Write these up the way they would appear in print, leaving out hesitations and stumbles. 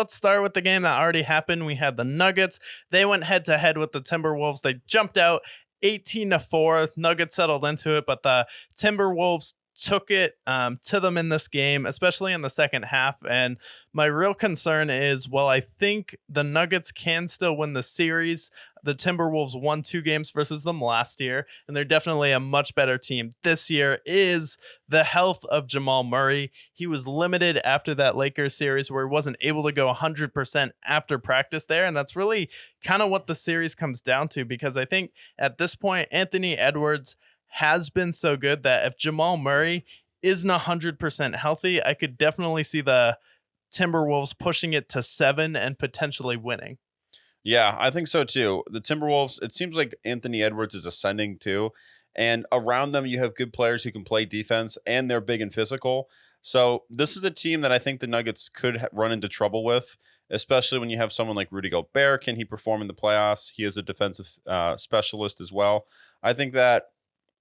let's start with the game that already happened. We had the Nuggets. They went head to head with the Timberwolves. They jumped out 18-4. Nuggets settled into it, but the Timberwolves took it to them in this game, especially in the second half. And my real concern is, well, I think the Nuggets can still win the series. The Timberwolves won 2 games versus them last year, and they're definitely a much better team this year, is the health of Jamal Murray. He was limited after that Lakers series where he wasn't able to go 100% after practice there, and that's really kind of what the series comes down to, because I think at this point, Anthony Edwards has been so good that if Jamal Murray isn't 100% healthy, I could definitely see the Timberwolves pushing it to 7 and potentially winning. Yeah, I think so too. The Timberwolves, it seems like Anthony Edwards is ascending too. And around them, you have good players who can play defense and they're big and physical. So this is a team that I think the Nuggets could run into trouble with, especially when you have someone like Rudy Gobert. Can he perform in the playoffs? He is a defensive specialist as well. I think that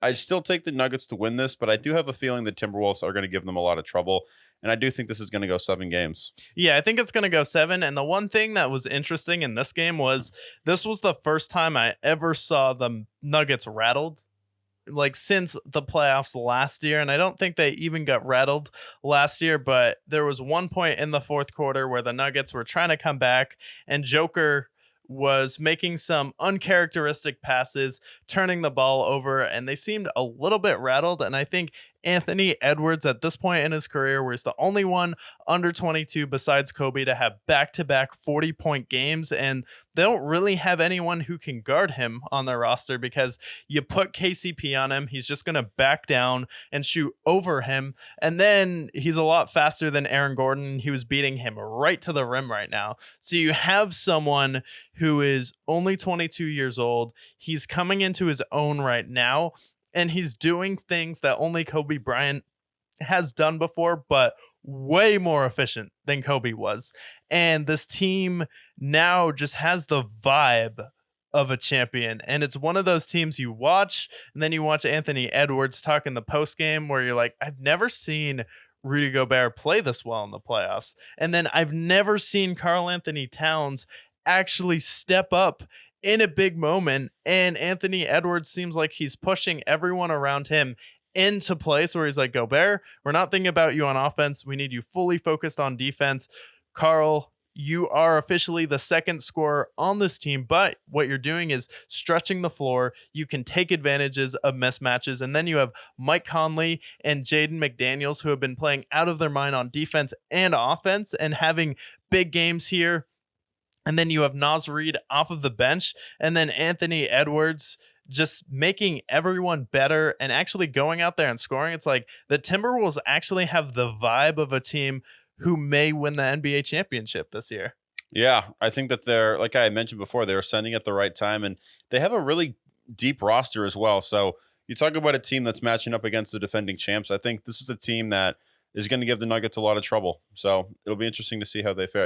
I still take the Nuggets to win this, but I do have a feeling the Timberwolves are going to give them a lot of trouble. And I do think this is going to go 7 games. Yeah, I think it's going to go 7. And the one thing that was interesting in this game was this was the first time I ever saw the Nuggets rattled, like since the playoffs last year. And I don't think they even got rattled last year, but there was one point in the fourth quarter where the Nuggets were trying to come back and Joker was making some uncharacteristic passes, turning the ball over, and they seemed a little bit rattled. And I think Anthony Edwards at this point in his career, where he's the only one under 22 besides Kobe to have back-to-back 40-point games, and they don't really have anyone who can guard him on their roster, because you put KCP on him, he's just going to back down and shoot over him, and then he's a lot faster than Aaron Gordon. He was beating him right to the rim right now. So you have someone who is only 22 years old. He's coming into his own right now, and he's doing things that only Kobe Bryant has done before, but way more efficient than Kobe was. And this team now just has the vibe of a champion. And it's one of those teams you watch, and then you watch Anthony Edwards talk in the post game where you're like, I've never seen Rudy Gobert play this well in the playoffs. And then I've never seen Karl Anthony Towns actually step up in a big moment, and Anthony Edwards seems like he's pushing everyone around him into place where he's like, Gobert, we're not thinking about you on offense. We need you fully focused on defense. Karl, you are officially the second scorer on this team, but what you're doing is stretching the floor. You can take advantages of mismatches, and then you have Mike Conley and Jaden McDaniels, who have been playing out of their mind on defense and offense and having big games here. And then you have Naz Reid off of the bench, and then Anthony Edwards just making everyone better and actually going out there and scoring. It's like the Timberwolves actually have the vibe of a team who may win the NBA championship this year. Yeah, I think that they're, like I mentioned before, they're ascending at the right time, and they have a really deep roster as well. So you talk about a team that's matching up against the defending champs. I think this is a team that is going to give the Nuggets a lot of trouble. So it'll be interesting to see how they fare.